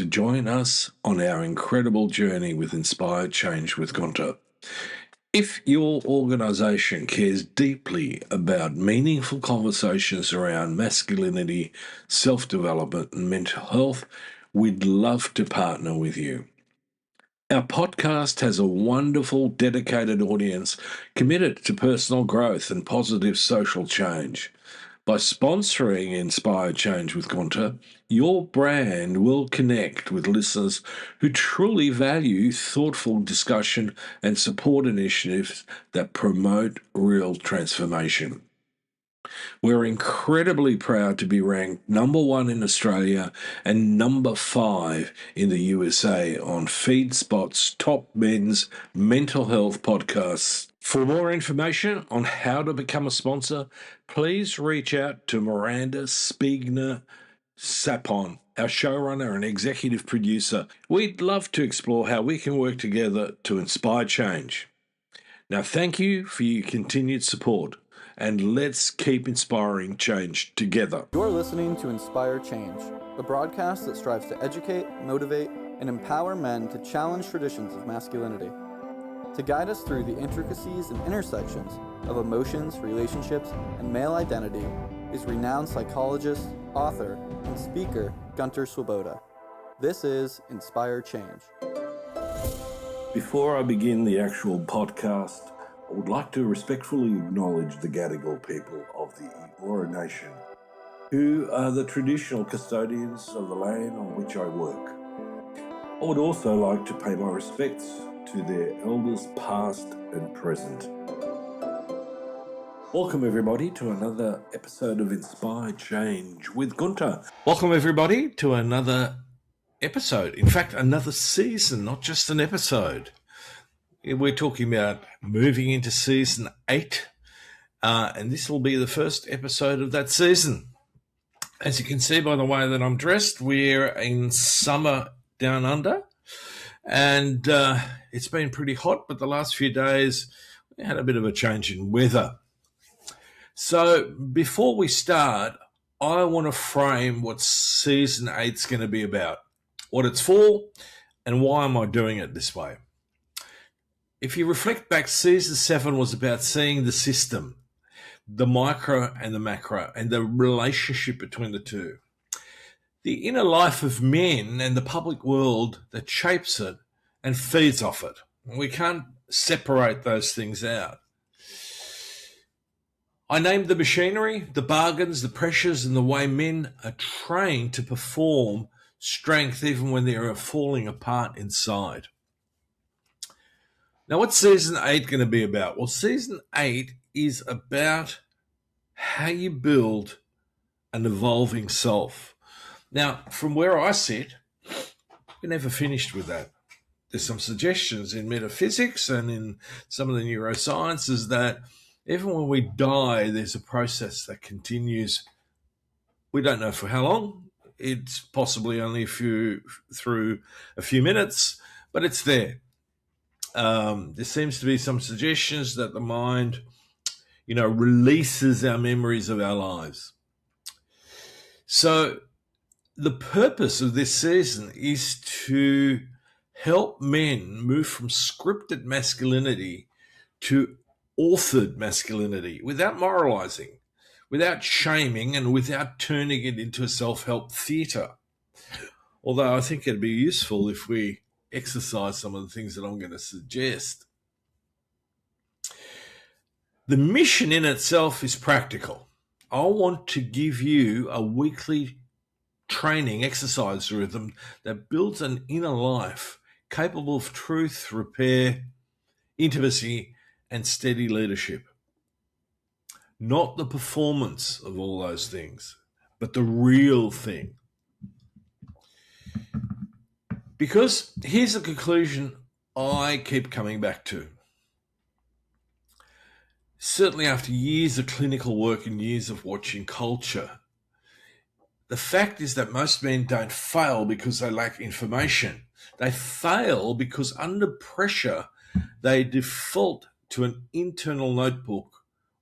to join us on our incredible journey with Inspired Change with Gunter. If your organisation cares deeply about meaningful conversations around masculinity, self-development and mental health, we'd love to partner with you. Our podcast has a wonderful, dedicated audience committed to personal growth and positive social change. By sponsoring Inspired Change with Gunter, your brand will connect with listeners who truly value thoughtful discussion and support initiatives that promote real transformation. We're incredibly proud to be ranked number 1 in Australia and number 5 in the USA on FeedSpot's top men's mental health podcasts. For more information on how to become a sponsor, please reach out to Miranda Spiegner Sapon, our showrunner and executive producer. We'd love to explore how we can work together to inspire change. Now, thank you for your continued support, and let's keep inspiring change together. You're listening to Inspire Change, a broadcast that strives to educate, motivate, and empower men to challenge traditions of masculinity. To guide us through the intricacies and intersections of emotions, relationships, and male identity is renowned psychologist, author, and speaker Gunter Swoboda. This is Inspire Change. Before I begin the actual podcast, I would like to respectfully acknowledge the Gadigal people of the Eora Nation, who are the traditional custodians of the land on which I work. I would also like to pay my respects to their elders past and present. Welcome everybody to another episode of Inspired Change with Gunter. Welcome everybody to another episode. In fact, another season, not just an episode. We're talking about moving into season 8, and this will be the first episode of that season. As you can see by the way that I'm dressed, we're in summer down under, and it's been pretty hot, but the last few days we had a bit of a change in weather. So before we start, I want to frame what season 8 is going to be about, what it's for, and why am I doing it this way. If you reflect back, season 7 was about seeing the system, the micro and the macro, and the relationship between the two. The inner life of men and the public world that shapes it and feeds off it. We can't separate those things out. I named the machinery, the bargains, the pressures, and the way men are trained to perform strength even when they are falling apart inside. Now, what's season 8 going to be about? Well, season 8 is about how you build an evolving self. Now, from where I sit, we're never finished with that. There's some suggestions in metaphysics and in some of the neurosciences that even when we die, there's a process that continues. We don't know for how long. It's possibly only through a few minutes, but it's there. There seems to be some suggestions that the mind, releases our memories of our lives. So the purpose of this season is to help men move from scripted masculinity to authored masculinity without moralizing, without shaming, and without turning it into a self-help theatre. Although I think it'd be useful if we exercise some of the things that I'm going to suggest. The mission in itself is practical. I want to give you a weekly training exercise rhythm that builds an inner life capable of truth, repair, intimacy, and steady leadership. Not the performance of all those things, but the real thing. Because here's the conclusion I keep coming back to. Certainly after years of clinical work and years of watching culture, the fact is that most men don't fail because they lack information. They fail because under pressure, they default to an internal notebook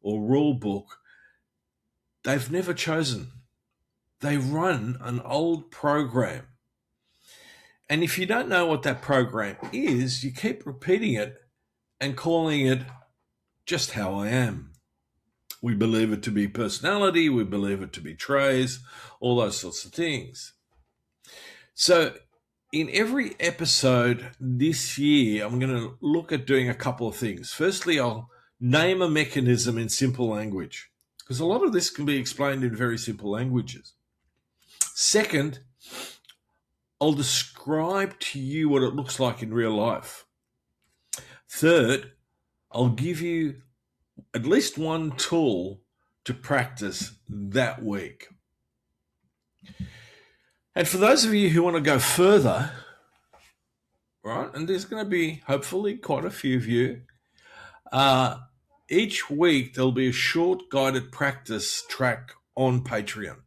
or rule book they've never chosen. They run an old program. And if you don't know what that program is, you keep repeating it and calling it just how I am. We believe it to be personality, we believe it to be traits, all those sorts of things. So in every episode this year, I'm going to look at doing a couple of things. Firstly, I'll name a mechanism in simple language, because a lot of this can be explained in very simple languages. Second, I'll describe to you what it looks like in real life. Third, I'll give you at least one tool to practice that week. And for those of you who want to go further, right, and there's going to be hopefully quite a few of you, each week there'll be a short guided practice track on Patreon.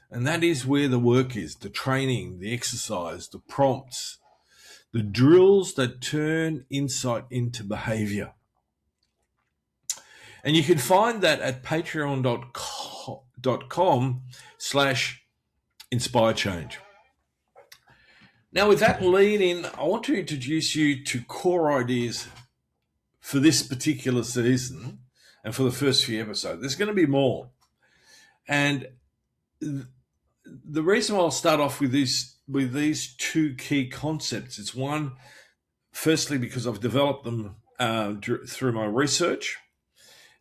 And that is where the work is, the training, the exercise, the prompts, the drills that turn insight into behavior. And you can find that at patreon.com/inspirechange. Now, with that lead in, I want to introduce you to core ideas for this particular season and for the first few episodes. There's going to be more. And the reason why I'll start off with these two key concepts is one, firstly, because I've developed them through my research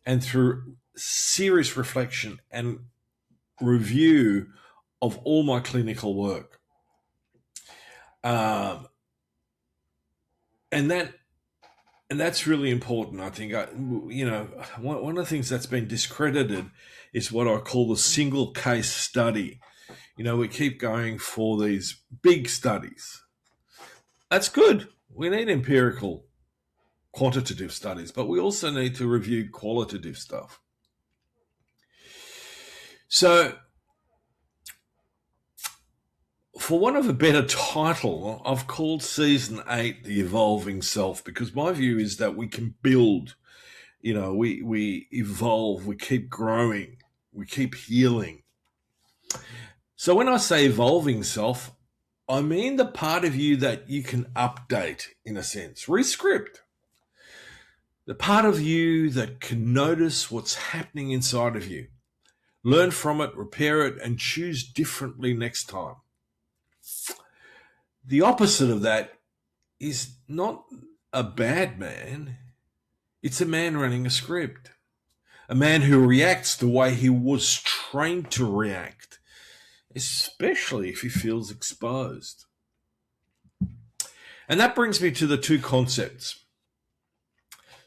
and through serious reflection and review of all my clinical work. And that's really important, I think. One of the things that's been discredited is what I call the single case study. We keep going for these big studies. That's good. We need empirical, quantitative studies, but we also need to review qualitative stuff. So, for want of a better title, I've called Season 8 The Evolving Self, because my view is that we can build, we evolve, we keep growing, we keep healing. So when I say evolving self, I mean the part of you that you can update, in a sense, rescript. The part of you that can notice what's happening inside of you, learn from it, repair it, and choose differently next time. The opposite of that is not a bad man. It's a man running a script. A man who reacts the way he was trained to react, especially if he feels exposed. And that brings me to the two concepts.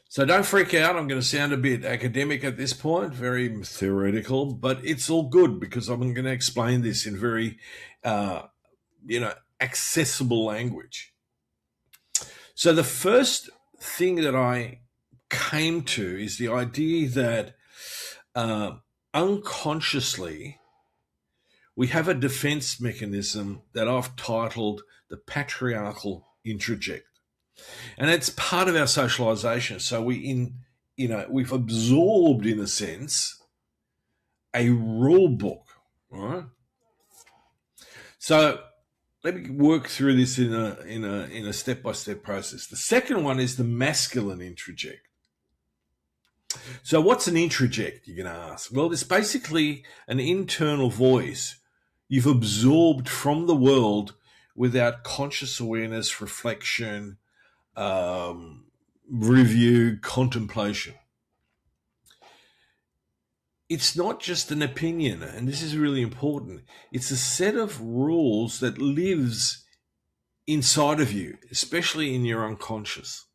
So don't freak out. I'm going to sound a bit academic at this point, very theoretical, but it's all good because I'm going to explain this in very, accessible language. So the first thing that I came to is the idea that unconsciously we have a defense mechanism that I've titled the patriarchal introject. And it's part of our socialization. So we've absorbed, in a sense, a rule book, right? So let me work through this in a step-by-step process. The second one is the masculine introject. So what's an introject, you're going to ask? Well, it's basically an internal voice you've absorbed from the world without conscious awareness, reflection, review, contemplation. It's not just an opinion, and this is really important. It's a set of rules that lives inside of you, especially in your unconscious.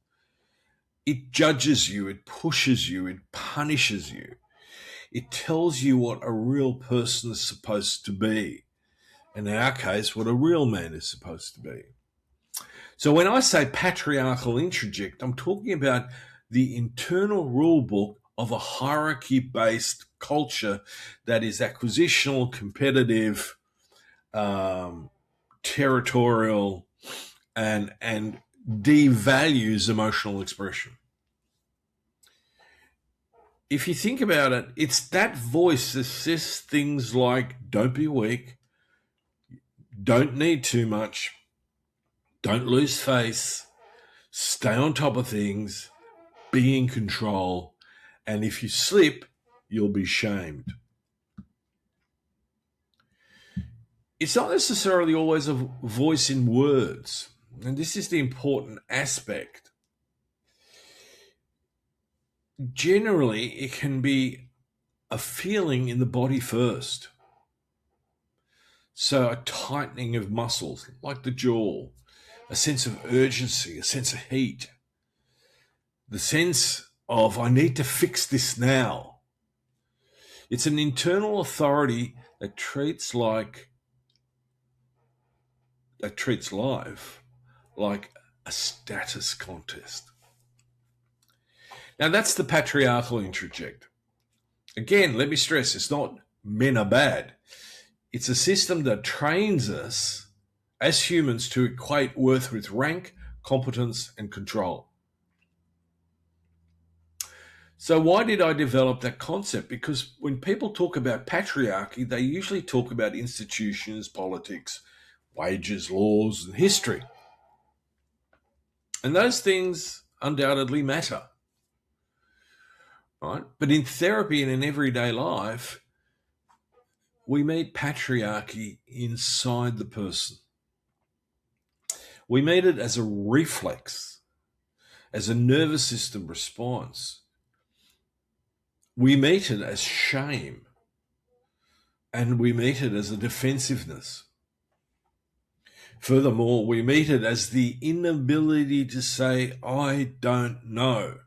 It judges you, it pushes you, it punishes you. It tells you what a real person is supposed to be. And in our case, what a real man is supposed to be. So when I say patriarchal introject, I'm talking about the internal rule book of a hierarchy-based culture that is acquisitional, competitive, territorial, and devalues emotional expression. If you think about it, it's that voice that says things like, don't be weak, don't need too much, Don't lose face. Stay on top of things. Be in control. And if you slip, you'll be shamed. It's not necessarily always a voice in words. And this is the important aspect. Generally, it can be a feeling in the body first. So a tightening of muscles, like the jaw, a sense of urgency, a sense of heat, the sense of, I need to fix this now. It's an internal authority that treats life like a status contest. Now that's the patriarchal introject. Again, let me stress, it's not men are bad. It's a system that trains us as humans to equate worth with rank, competence, and control. So why did I develop that concept? Because when people talk about patriarchy, they usually talk about institutions, politics, wages, laws, and history. And those things undoubtedly matter, right? But in therapy and in everyday life, we meet patriarchy inside the person. We meet it as a reflex, as a nervous system response. We meet it as shame, and we meet it as a defensiveness. Furthermore, we meet it as the inability to say, I don't know,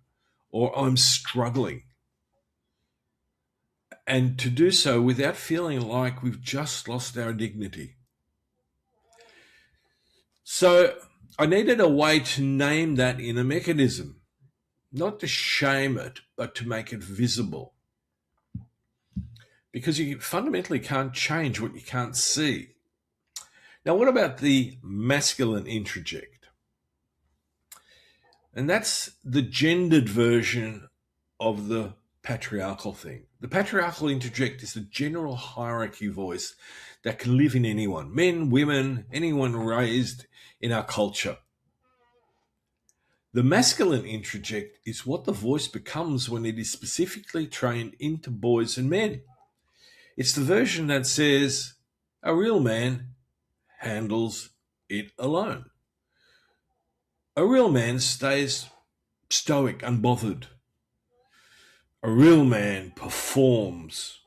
or I'm struggling. And to do so without feeling like we've just lost our dignity. So I needed a way to name that inner mechanism, not to shame it, but to make it visible. Because you fundamentally can't change what you can't see. Now, what about the masculine introject? And that's the gendered version of the patriarchal thing. The patriarchal introject is the general hierarchy voice that can live in anyone, men, women, anyone raised in our culture. The masculine introject is what the voice becomes when it is specifically trained into boys and men. It's the version that says, a real man handles it alone. A real man stays stoic, unbothered. A real man performs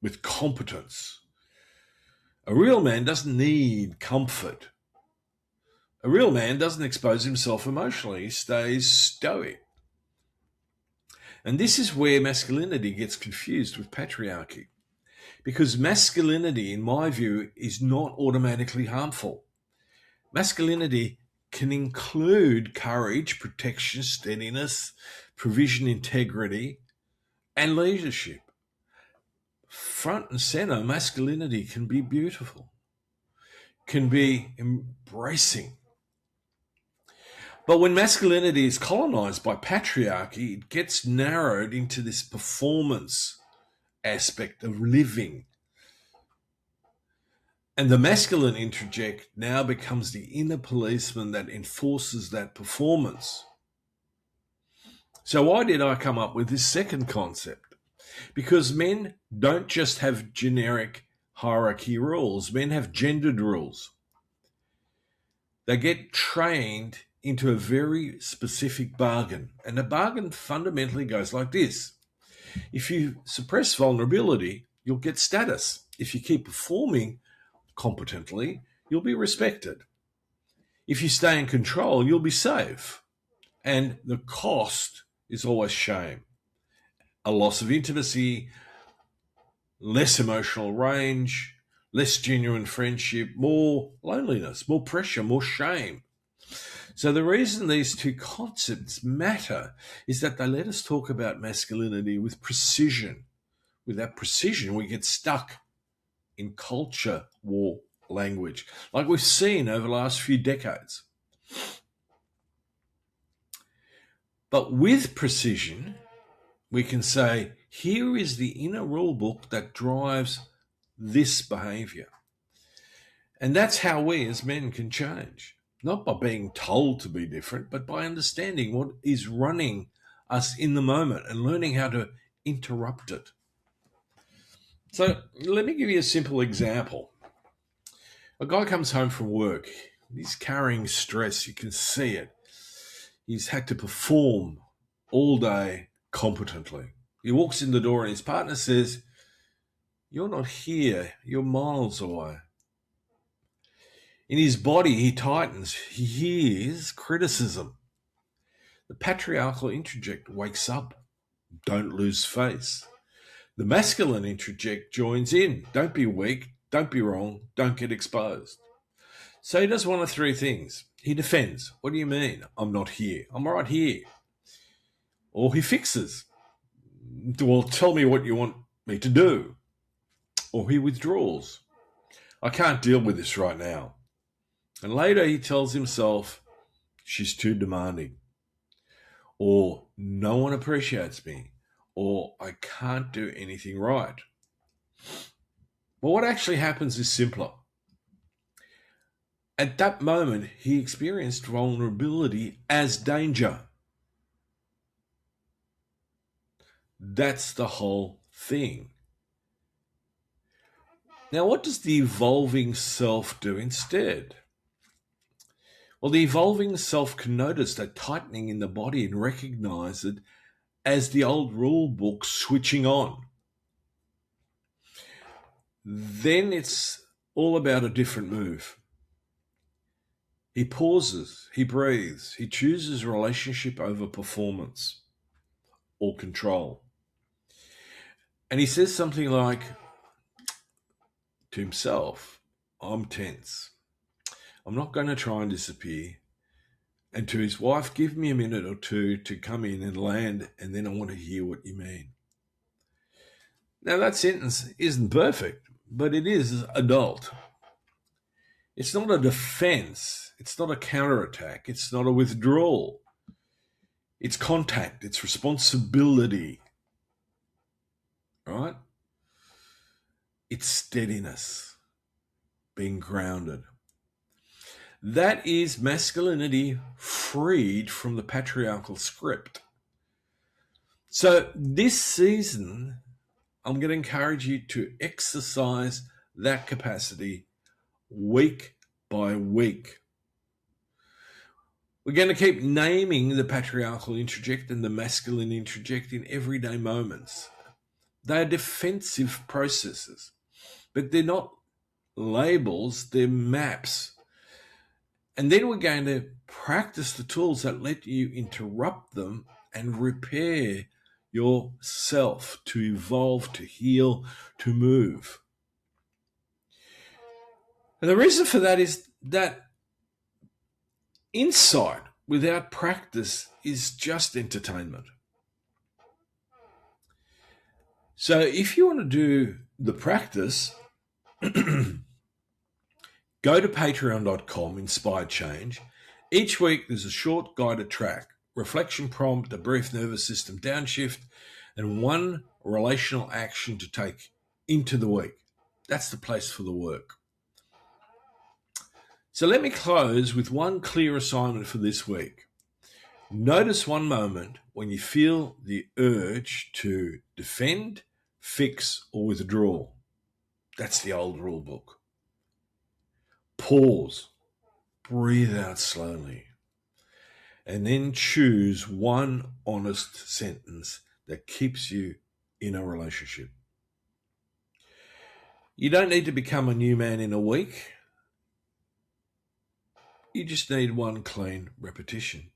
with competence. A real man doesn't need comfort. A real man doesn't expose himself emotionally. He stays stoic. And this is where masculinity gets confused with patriarchy. Because masculinity, in my view, is not automatically harmful. Masculinity can include courage, protection, steadiness, provision, integrity, and leadership. Front and center, masculinity can be beautiful, can be embracing. But when masculinity is colonized by patriarchy, it gets narrowed into this performance aspect of living. And the masculine introject now becomes the inner policeman that enforces that performance. So why did I come up with this second concept? Because men don't just have generic hierarchy rules. Men have gendered rules. They get trained into a very specific bargain. And the bargain fundamentally goes like this. If you suppress vulnerability, you'll get status. If you keep performing competently, you'll be respected. If you stay in control, you'll be safe. And the cost is always shame. A loss of intimacy, less emotional range, less genuine friendship, more loneliness, more pressure, more shame. So the reason these two concepts matter is that they let us talk about masculinity with precision. With that precision, we get stuck in culture war language, like we've seen over the last few decades. But with precision, we can say, here is the inner rule book that drives this behavior. And that's how we as men can change. not by being told to be different, but by understanding what is running us in the moment and learning how to interrupt it. So let me give you a simple example. A guy comes home from work. He's carrying stress. You can see it. He's had to perform all day competently. He walks in the door and his partner says, "You're not here. You're miles away." In his body, he tightens. He hears criticism. The patriarchal interject wakes up. Don't lose face. The masculine interject joins in. Don't be weak. Don't be wrong. Don't get exposed. So he does one of three things. He defends. What do you mean? I'm not here. I'm right here. Or he fixes. Well, tell me what you want me to do. Or he withdraws. I can't deal with this right now. And later he tells himself, she's too demanding. Or no one appreciates me. Or I can't do anything right. Well, what actually happens is simpler. At that moment, he experienced vulnerability as danger. That's the whole thing. Now, what does the evolving self do instead? Well, the evolving self can notice that tightening in the body and recognize it as the old rule book switching on. Then it's all about a different move. He pauses, he breathes, he chooses relationship over performance or control. And he says something like to himself, I'm tense. I'm not going to try and disappear. And to his wife, give me a minute or two to come in and land, and then I want to hear what you mean. Now, that sentence isn't perfect, but it is adult. It's not a defense. It's not a counterattack. It's not a withdrawal. It's contact. It's responsibility. Right? It's steadiness, being grounded. That is masculinity freed from the patriarchal script. So this season, I'm going to encourage you to exercise that capacity week by week. We're going to keep naming the patriarchal interject and the masculine interject in everyday moments. They are defensive processes, but they're not labels, they're maps. And then we're going to practice the tools that let you interrupt them and repair yourself, to evolve, to heal, to move. And the reason for that is that insight without practice is just entertainment. So if you want to do the practice, go to patreon.com, Inspired Change. Each week there's a short guided track, reflection prompt, a brief nervous system downshift, and one relational action to take into the week. That's the place for the work. So let me close with one clear assignment for this week. Notice one moment when you feel the urge to defend, fix, or withdraw. That's the old rule book. Pause, breathe out slowly, and then choose one honest sentence that keeps you in a relationship. You don't need to become a new man in a week. You just need one clean repetition.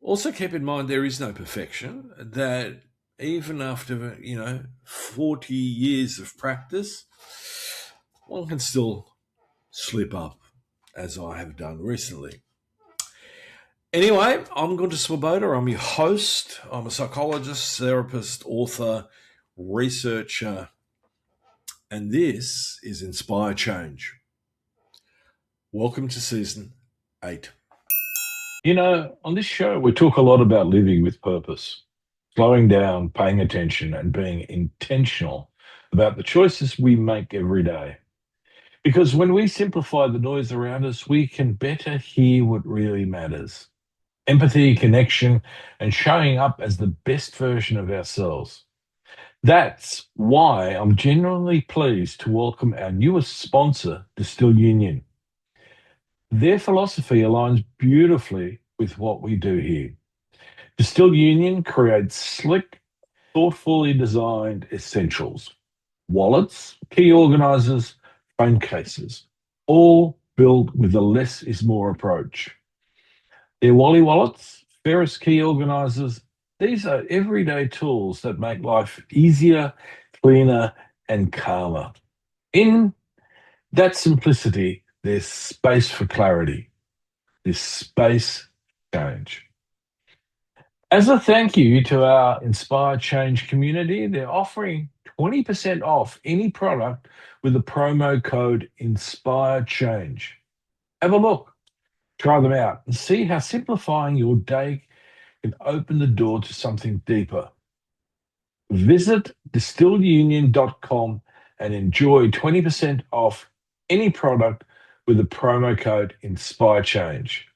Also keep in mind there is no perfection, that even after, 40 years of practice, one can still slip up, as I have done recently. Anyway, I'm Gunter. I'm your host. I'm a psychologist, therapist, author, researcher, and this is Inspire Change. Welcome to Season 8. On this show, we talk a lot about living with purpose, slowing down, paying attention, and being intentional about the choices we make every day. Because when we simplify the noise around us, we can better hear what really matters. Empathy, connection, and showing up as the best version of ourselves. That's why I'm genuinely pleased to welcome our newest sponsor, Distill Union. Their philosophy aligns beautifully with what we do here. Distill Union creates slick, thoughtfully designed essentials, wallets, key organizers, phone cases, all built with a less is more approach. Their Wally wallets, Ferris key organizers, these are everyday tools that make life easier, cleaner, and calmer. In that simplicity, there's space for clarity, there's space for change. As a thank you to our Inspire Change community, they're offering 20% off any product with the promo code Inspire Change. Have a look, try them out, and see how simplifying your day can open the door to something deeper. Visit distilledunion.com and enjoy 20% off any product with the promo code Inspire Change.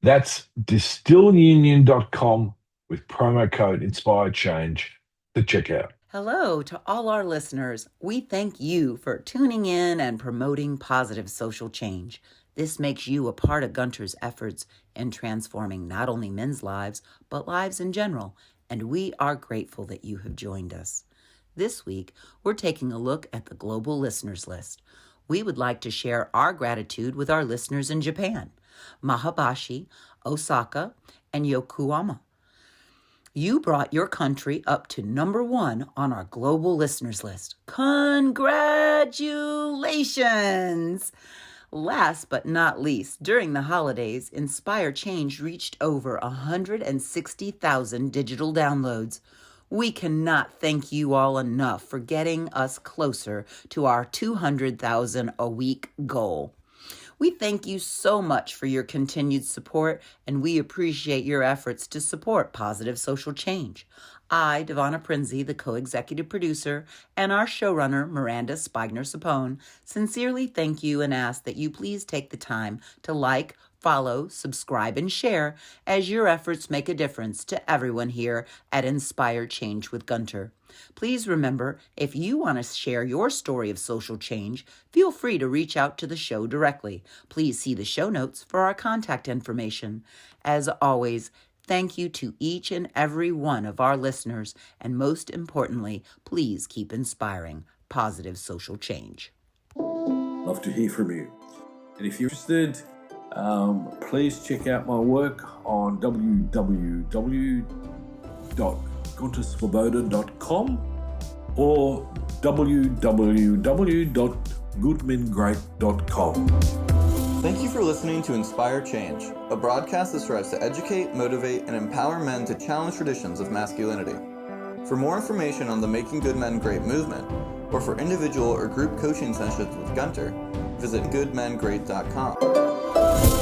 That's distilledunion.com with promo code Inspire Change to check out. Hello to all our listeners. We thank you for tuning in and promoting positive social change. This makes you a part of Gunter's efforts in transforming not only men's lives, but lives in general, and we are grateful that you have joined us. This week, we're taking a look at the global listeners list. We would like to share our gratitude with our listeners in Japan, Maebashi, Osaka, and Yokohama. You brought your country up to number 1 on our global listeners list. Congratulations! Last but not least, during the holidays, Inspire Change reached over 160,000 digital downloads. We cannot thank you all enough for getting us closer to our 200,000 a week goal. We thank you so much for your continued support, and we appreciate your efforts to support positive social change. I, Devonna Prinzi, the co-executive producer, and our showrunner, Miranda Spigner-Sapone, sincerely thank you and ask that you please take the time to like, follow, subscribe, and share as your efforts make a difference to everyone here at Inspire Change with Gunter. Please remember, if you want to share your story of social change, feel free to reach out to the show directly. Please see the show notes for our contact information. As always, thank you to each and every one of our listeners, and most importantly, please keep inspiring positive social change. Love to hear from you. And if you're interested, please check out my work on www.guntersvoboda.com or www.goodmengreat.com. Thank you for listening to Inspire Change, a broadcast that strives to educate, motivate, and empower men to challenge traditions of masculinity. For more information on the Making Good Men Great movement, or for individual or group coaching sessions with Gunter, visit goodmengreat.com.